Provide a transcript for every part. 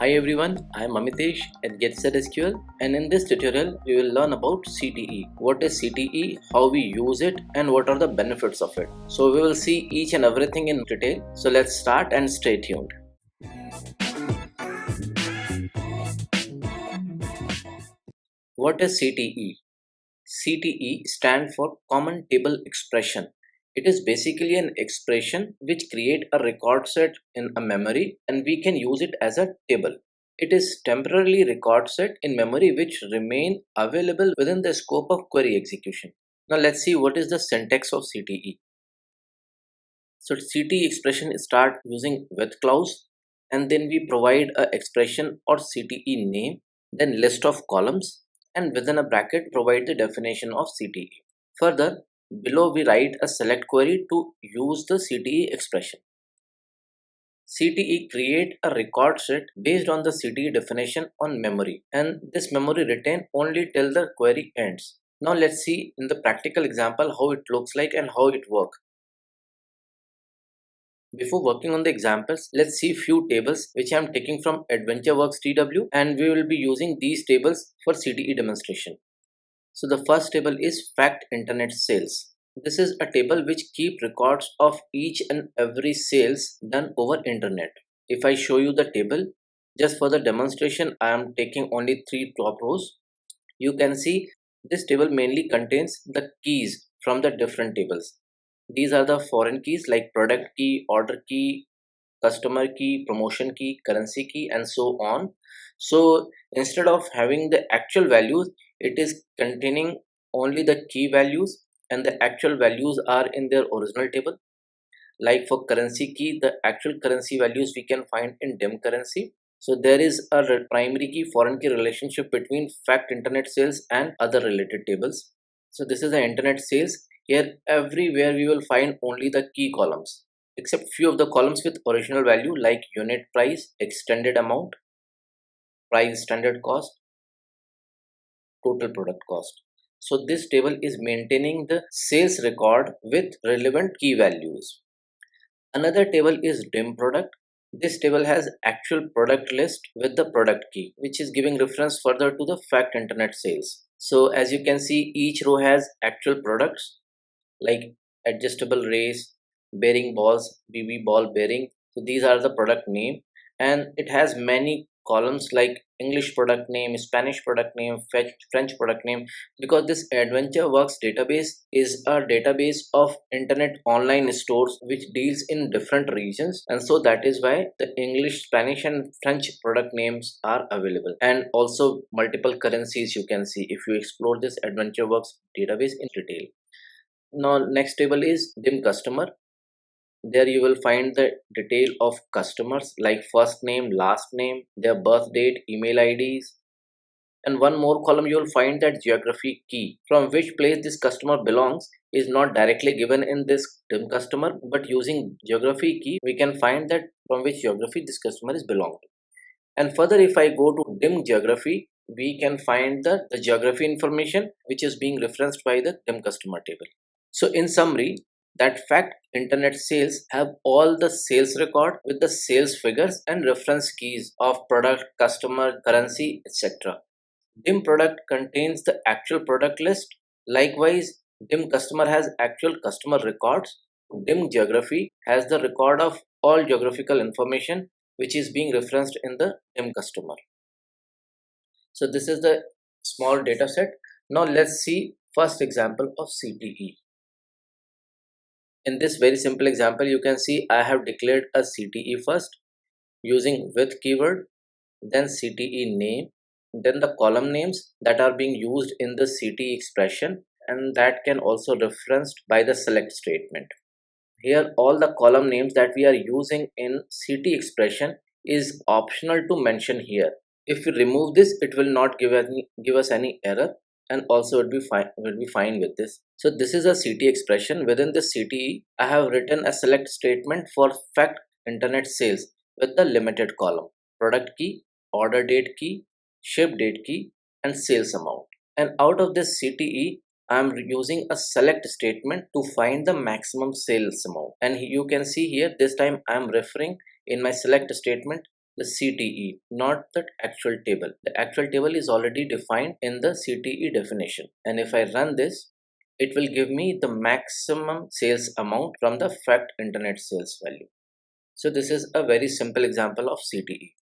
Hi everyone, I am Amitesh at GetSetSQL, and in this tutorial we will learn about CTE. What is CTE, how we use it, and what are the benefits of it. So we will see each and everything in detail. So let's start and stay tuned. What is CTE? CTE stands for Common Table Expression. It is basically an expression which create a record set in a memory and we can use it as a table. It is temporarily record set in memory which remain available within the scope of query execution. Now let's see what is the syntax of CTE. So CTE expression start using with clause and then we provide a expression or CTE name, then list of columns and within a bracket provide the definition of CTE. Further, below we write a select query to use the CTE expression. CTE create a record set based on the CTE definition on memory and this memory retain only till the query ends. Now let's see in the practical example how it looks like and how it works. Before working on the examples, let's see few tables which I am taking from AdventureWorks TW and we will be using these tables for CTE demonstration. So the first table is fact internet sales. This is a table which keep records of each and every sales done over internet. If I show you the table, just for the demonstration, I am taking only 3 top rows. You can see this table mainly contains the keys from the different tables. These are the foreign keys like product key, order key, customer key, promotion key, currency key, and so on. So instead of having the actual values, it is containing only the key values and the actual values are in their original table. Like for currency key, the actual currency values we can find in dim currency. So there is a primary key foreign key relationship between fact internet sales and other related tables. So this is the internet sales. Here everywhere we will find only the key columns except few of the columns with original value like unit price, extended amount, price standard cost, total product cost. So this table is maintaining the sales record with relevant key values. Another table is dim product. This table has actual product list with the product key, which is giving reference further to the fact internet sales. So as you can see, each row has actual products like adjustable race, bearing balls, BB ball bearing. So these are the product name and it has many columns like English product name, Spanish product name, French product name, because this AdventureWorks database is a database of internet online stores which deals in different regions, and so that is why the English, Spanish and French product names are available, and also multiple currencies you can see if you explore this AdventureWorks database in detail. Now next table is dim customer. There you will find the detail of customers like first name, last name, their birth date, email IDs, and one more column you will find that geography key. From which place this customer belongs is not directly given in this dim customer, but using geography key we can find that from which geography this customer is belonged to. And further, if I go to dim geography, we can find the geography information which is being referenced by the dim customer table. So in summary, that fact internet sales have all the sales record with the sales figures and reference keys of product, customer, currency, etc. Dim product contains the actual product list. Likewise, dim customer has actual customer records. Dim geography has the record of all geographical information which is being referenced in the dim customer. So this is the small data set. Now let's see first example of CTE. In this very simple example, you can see I have declared a CTE first using with keyword, then CTE name, then the column names that are being used in the CTE expression, and that can also referenced by the select statement. Here all the column names that we are using in CTE expression is optional to mention here. If we remove this, it will not give us any error, and also it will be fine with this. So this is a CTE expression. Within the CTE, I have written a select statement for fact internet sales with the limited column, product key, order date key, ship date key, and sales amount. And out of this CTE, I am using a select statement to find the maximum sales amount. And you can see here this time I am referring in my select statement the CTE, not the actual table. The actual table is already defined in the CTE definition. And if I run this, it will give me the maximum sales amount from the fact internet sales value. So this is a very simple example of CTE.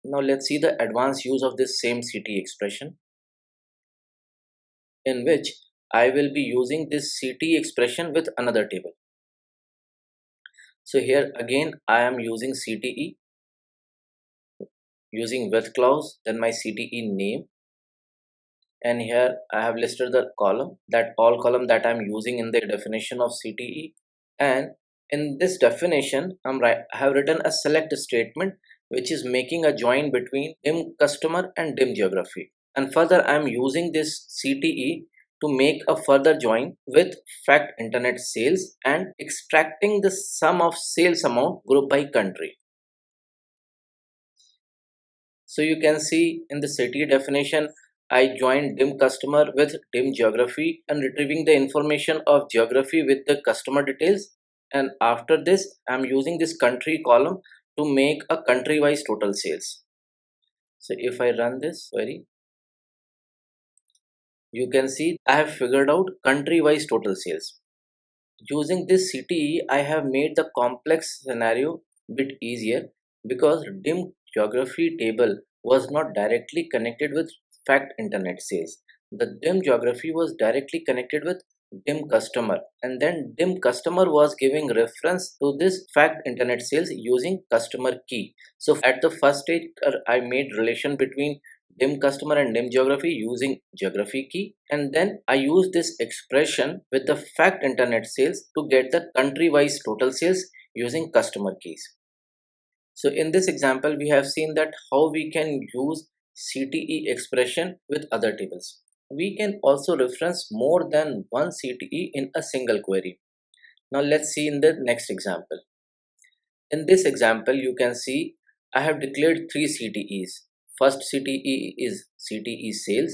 Now let's see the advanced use of this same CTE expression, in which I will be using this CTE expression with another table. So here again I am using CTE, using with clause, then my CTE name, and here I have listed the column, that all column that I'm using in the definition of CTE. And in this definition I have written a select statement which is making a join between dim customer and dim geography. And further I'm using this CTE to make a further join with fact internet sales and extracting the sum of sales amount group by country. So you can see in the CTE definition, I joined dim customer with dim geography and retrieving the information of geography with the customer details. And after this, I'm using this country column to make a country wise total sales. So if I run this query, you can see I have figured out country wise total sales. Using this CTE, I have made the complex scenario bit easier because dim geography table was not directly connected with fact internet sales. The dim geography was directly connected with dim customer, and then dim customer was giving reference to this fact internet sales using customer key. So at the first stage, I made relation between dim customer and dim geography using geography key, and then I use this expression with the fact internet sales to get the country wise total sales using customer keys. So in this example we have seen that how we can use CTE expression with other tables. We can also reference more than one CTE in a single query. Now let's see in the next example. In this example you can see I have declared three CTEs. First CTE is CTE sales,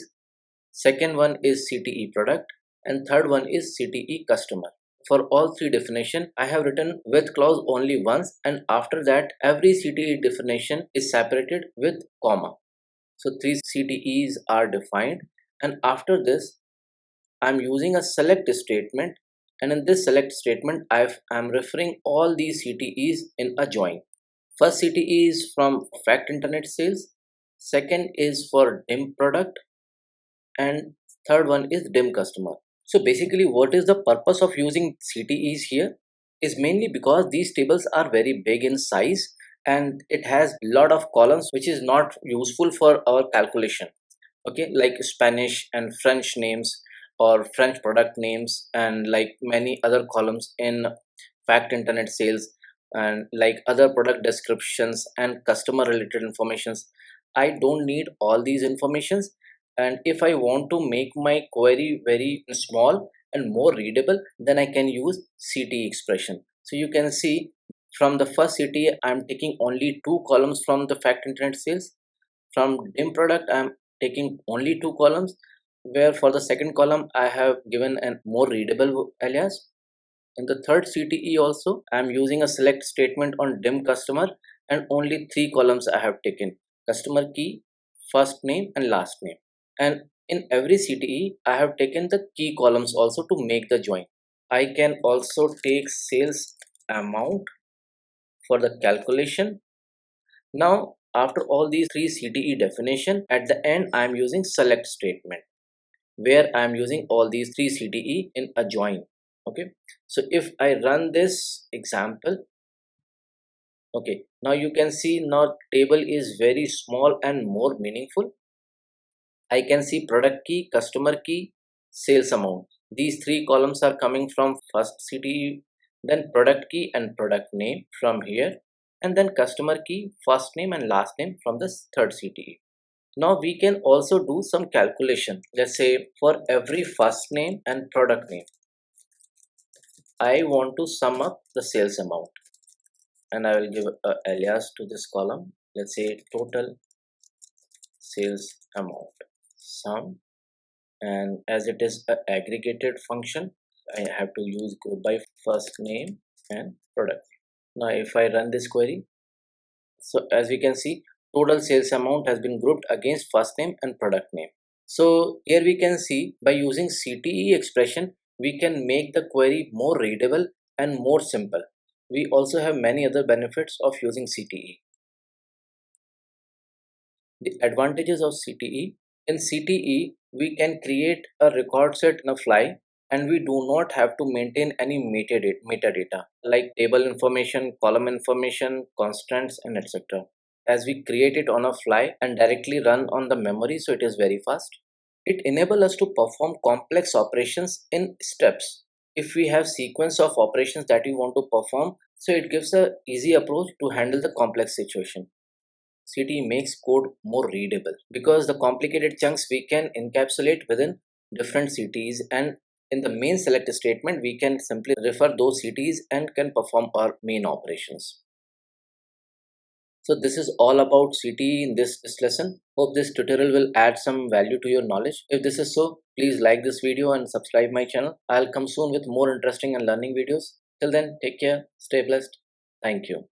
second one is CTE product, and third one is CTE customer. For all three definition, I have written with clause only once, and after that every CTE definition is separated with comma. So three CTEs are defined, and after this I am using a select statement, and in this select statement I am referring all these CTEs in a join. First CTE is from fact internet sales, second is for dim product, and third one is dim customer. So basically what is the purpose of using CTEs here is mainly because these tables are very big in size and it has lot of columns which is not useful for our calculation. Okay, like Spanish and French names or French product names, and like many other columns in fact internet sales, and like other product descriptions and customer related informations. I don't need all these informations, and if I want to make my query very small and more readable, then I can use CTE expression. So you can see from the first CTE I'm taking only two columns from the fact internet sales. From dim product I'm taking only two columns, where for the second column I have given a more readable alias. In the third CTE also I am using a select statement on dim customer, and only three columns I have taken: customer key, first name and last name. And in every CTE I have taken the key columns also to make the join. I can also take sales amount for the calculation. Now after all these three CTE definition, at the end I am using select statement where I am using all these three CTE in a join. Okay, so if I run this example, okay, now you can see now table is very small and more meaningful. I can see product key, customer key, sales amount. These three columns are coming from first CTE, then product key and product name from here, and then customer key, first name and last name from the third CTE. Now we can also do some calculation. Let's say for every first name and product name, I want to sum up the sales amount, and I will give a alias to this column. Let's say total sales amount sum, and as it is a aggregated function, I have to use group by first name and product. Now if I run this query, So as we can see, total sales amount has been grouped against first name and product name. So here we can see by using CTE expression, we can make the query more readable and more simple. We also have many other benefits of using CTE. The advantages of CTE. In CTE, we can create a record set in a fly, and we do not have to maintain any metadata like table information, column information, constants, and etc. As we create it on a fly and directly run on the memory, so it is very fast. It enables us to perform complex operations in steps. If we have sequence of operations that we want to perform, so it gives a easy approach to handle the complex situation. CTE makes code more readable because the complicated chunks we can encapsulate within different CTEs, and in the main select statement we can simply refer those CTEs and can perform our main operations. So this is all about CTE in this lesson. Hope this tutorial will add some value to your knowledge. If this is so, please like this video and subscribe my channel. I'll come soon with more interesting and learning videos. Till then, take care, stay blessed. Thank you.